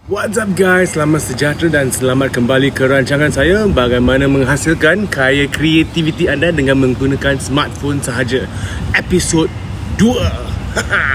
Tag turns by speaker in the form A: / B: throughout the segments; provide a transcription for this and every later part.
A: What's up guys, selamat sejahtera dan selamat kembali ke rancangan saya bagaimana menghasilkan karya kreativiti anda dengan menggunakan smartphone sahaja. Episod 2.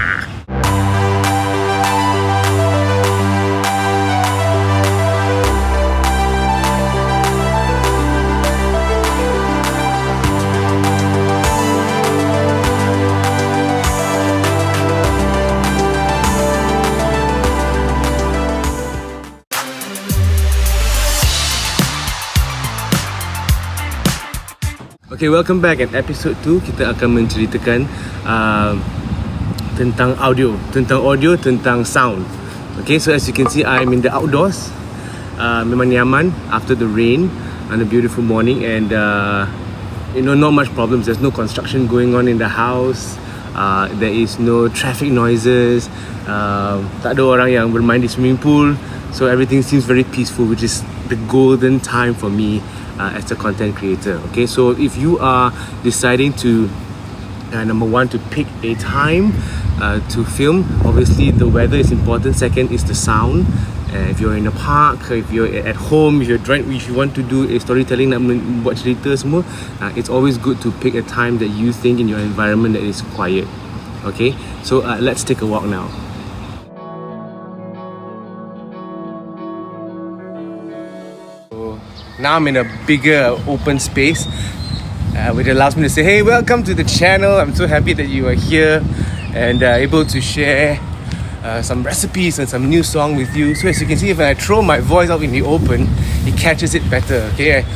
A: Okay, welcome back. At episode 2 kita akan menceritakan tentang audio, tentang sound. Okay, so as you can see, I'm in the outdoors. Memang nyaman after the rain on a beautiful morning, and not much problems. There's no construction going on in the house. There is no traffic noises. Tak ada orang yang bermain di swimming pool. So everything seems very peaceful, which is the golden time for me as a content creator. Okay, so if you are deciding to number one, to pick a time to film, obviously the weather is important. Second is the sound. If you're in a park, if you're at home, if you want to do a storytelling, nak buat cerita semua, it's always good to pick a time that you think in your environment that is quiet. Okay, so let's take a walk now. Now I'm in a bigger open space, which allows me to say, hey, welcome to the channel. I'm so happy that you are here and able to share some recipes and some new song with you. So as you can see, if I throw my voice out in the open, it catches it better. Okay,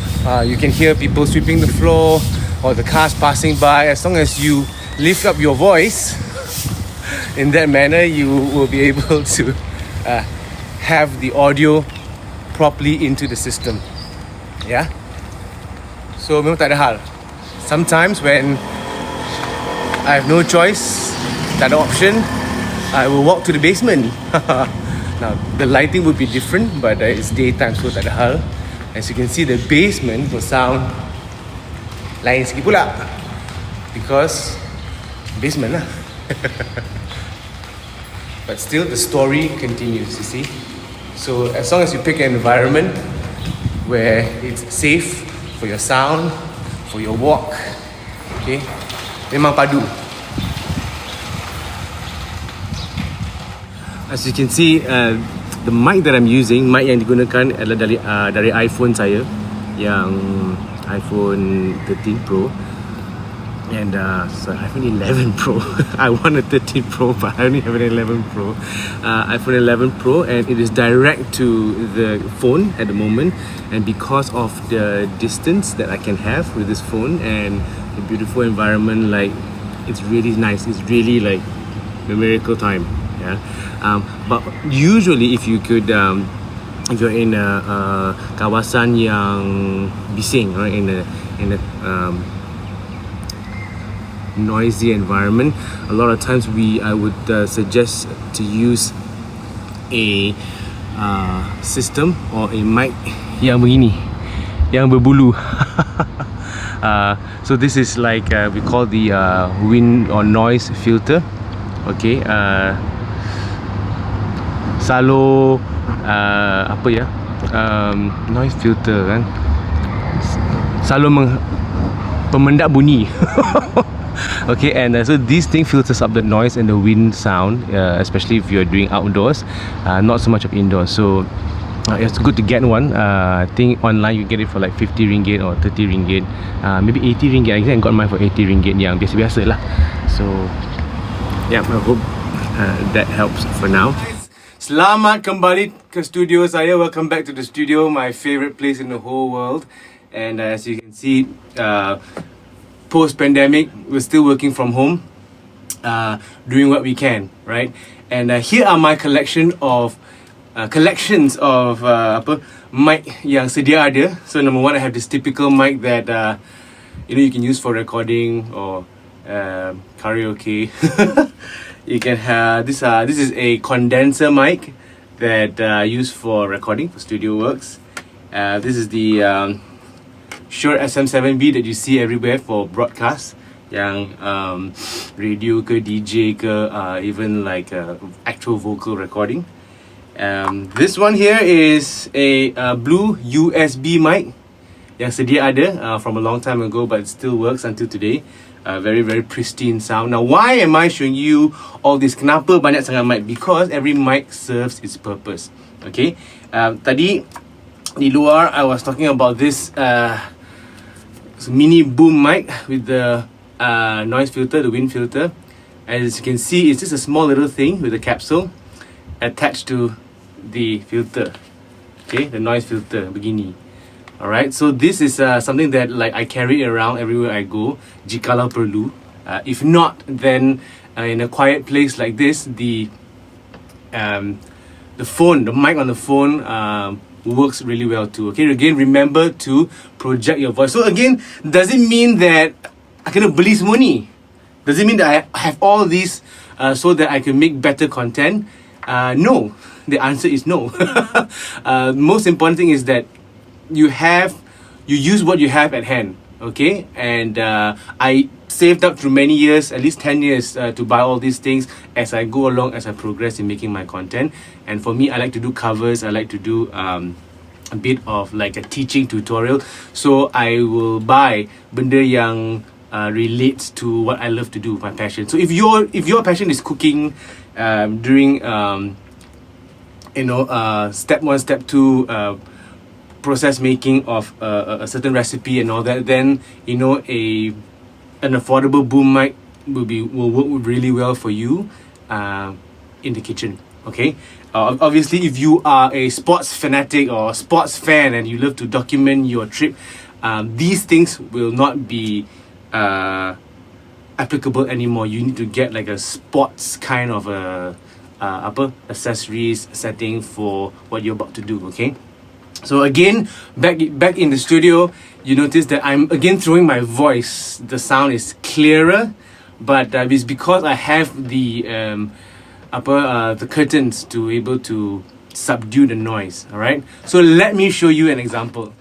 A: you can hear people sweeping the floor or the cars passing by. As long as you lift up your voice in that manner, you will be able to have the audio properly into the system. Yeah. So memang tak ada hal. Sometimes when I have no choice, tak ada option, I will walk to the basement. Now the lighting would be different, but it's daytime, so tak ada hal. As you can see, the basement will sound lain sikit pula, because basement lah. But still the story continues, you see. So as long as you pick an environment where it's safe for your sound, for your walk, okay, memang padu. As you can see, the mic that I'm using, mic yang digunakan adalah dari iPhone saya, yang iPhone 13 Pro. And so iPhone 11 Pro. I want a 13 Pro, but I only have an 11 Pro. iPhone 11 Pro, and it is direct to the phone at the moment. And because of the distance that I can have with this phone and the beautiful environment, like, it's really nice. It's really like a miracle time. Yeah. But usually, if you could, if you're in a kawasan yang bising, right, in a noisy environment, a lot of times I would suggest to use a system or a mic yang begini, yang berbulu. So this is like we call the wind or noise filter. Okay, selalu apa ya, noise filter kan, selalu pemendap bunyi. Okay, and so these things filters up the noise and the wind sound, especially if you're doing outdoors, not so much of indoors. So it's good to get one. I think online you get it for like 50 ringgit or 30 ringgit, maybe 80 ringgit. I think I got mine for 80 ringgit, yang biasa-biasa lah. So yeah, I hope that helps for now. Selamat kembali ke studio saya. Welcome back to the studio, my favorite place in the whole world. And as you can see, post-pandemic, we're still working from home, doing what we can, right? And here are my collections of mic yang sedia ada. So number one, I have this typical mic that you can use for recording or karaoke. You can have this. This is a condenser mic that used for recording, for studio works. This is the Shure SM7B that you see everywhere for broadcast, yang radio ke DJ ke, even like actual vocal recording. This one here is a blue USB mic yang sedia ada from a long time ago, but it still works until today. Very very pristine sound. Now why am I showing you all this? Kenapa banyak sangat mic? Because every mic serves its purpose. Okay, tadi di luar I was talking about this mini boom mic with the noise filter, the wind filter. As you can see, it's just a small little thing with a capsule attached to the filter. Okay, the noise filter begini. Alright, so this is something that like I carry around everywhere I go, jikalau perlu. If not, then in a quiet place like this, the phone, the mic on the phone works really well too. Okay, again, remember to project your voice. So again, does it mean that I can beli semua ni? Does it mean that I have all these so that I can make better content? No, the answer is no. Most important thing is that you use what you have at hand. Okay, and I saved up through many years, at least 10 years, to buy all these things as I go along, as I progress in making my content. And for me, I like to do covers, I like to do a bit of like a teaching tutorial. So I will buy benda yang relates to what I love to do, my passion. So if your passion is cooking, during step 1, step 2, process making of a certain recipe and all that, then an affordable boom mic will work really well for you in the kitchen. Okay, obviously if you are a sports fanatic or sports fan and you love to document your trip, these things will not be applicable anymore. You need to get like a sports kind of accessories setting for what you're about to do. Okay, so again, back in the studio, you notice that I'm again throwing my voice. The sound is clearer, but it's because I have the curtains to able to subdue the noise. All right, so let me show you an example.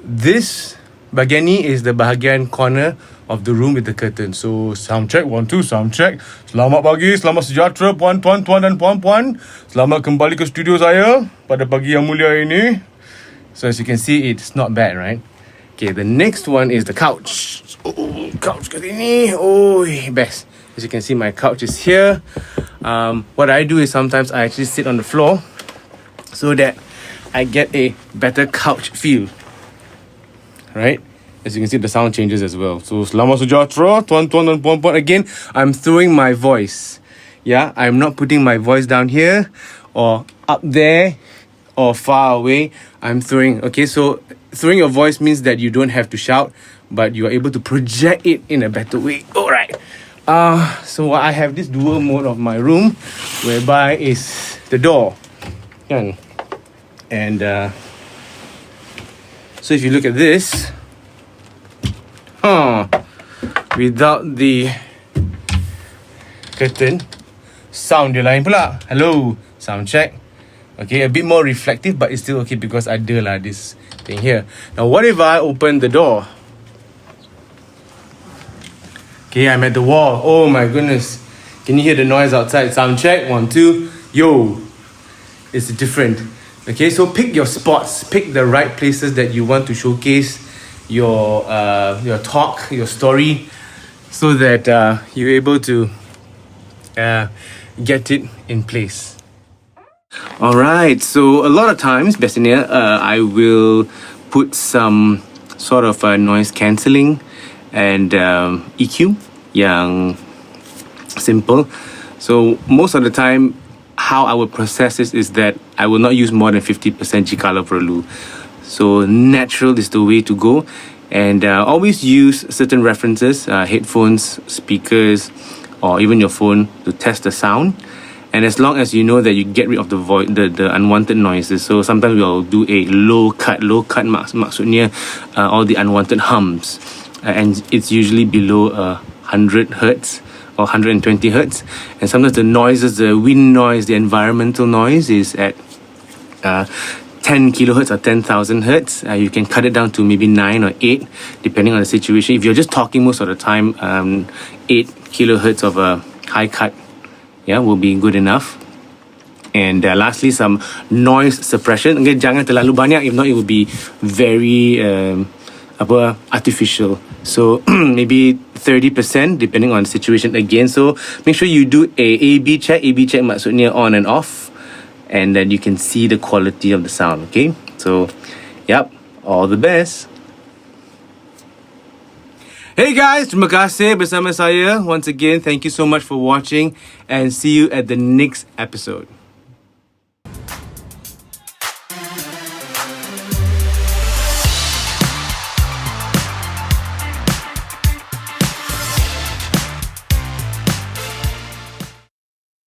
A: This bahagian ni is the bahagian corner of the room with the curtain. So sound check, 1 2, sound check. Selamat pagi, selamat sejahtera tuan-tuan dan puan-puan. Selamat kembali ke studio saya pada pagi yang mulia ini. So as you can see, it's not bad, right? Okay, the next one is the couch. Oh, couch kat sini. Oh, best. As you can see, my couch is here. What I do is sometimes I actually sit on the floor so that I get a better couch feel. Right? As you can see, the sound changes as well. So, selamat sejahtera, tuan-tuan dan puan-puan. Again, I'm throwing my voice. Yeah, I'm not putting my voice down here or up there or far away. I'm throwing. Okay, so throwing your voice means that you don't have to shout, but you are able to project it in a better way. Alright. So I have this dual mode of my room, whereby is the door. And so if you look at this, without the curtain, sound dia lain pula. Hello, sound check. Okay, a bit more reflective, but it's still okay because ada lah this thing here. Now what if I open the door? Okay, I'm at the wall. Oh my goodness, can you hear the noise outside? Sound check, 1 2. Yo, it's different. Okay, so pick your spots, pick the right places that you want to showcase your talk, your story, so that you're able to get it in place. Alright, so a lot of times, biasanya, I will put some sort of noise cancelling and EQ yang simple. So most of the time, how I would process this is that I will not use more than 50% jikalau perlu. So natural is the way to go, and always use certain references, headphones, speakers, or even your phone to test the sound. And as long as you know that you get rid of the void, the unwanted noises. So sometimes we'll do a low cut maksudnya all the unwanted hums, and it's usually below 100 hertz or 120 hertz. And sometimes the noises, the wind noise, the environmental noise is at 10 kilohertz or 10,000 hertz. You can cut it down to maybe 9 or 8 depending on the situation. If you're just talking most of the time, 8 kilohertz of a high cut will be good enough. And lastly, some noise suppression. Okay, jangan terlalu banyak, if not it will be very artificial. So maybe 30% depending on the situation again. So make sure you do a A/B check. A/B check maksudnya on and off, and then you can see the quality of the sound. Okay, so yep, all the best. Hey guys, terima kasih bersama saya. Once again, thank you so much for watching, and see you at the next episode.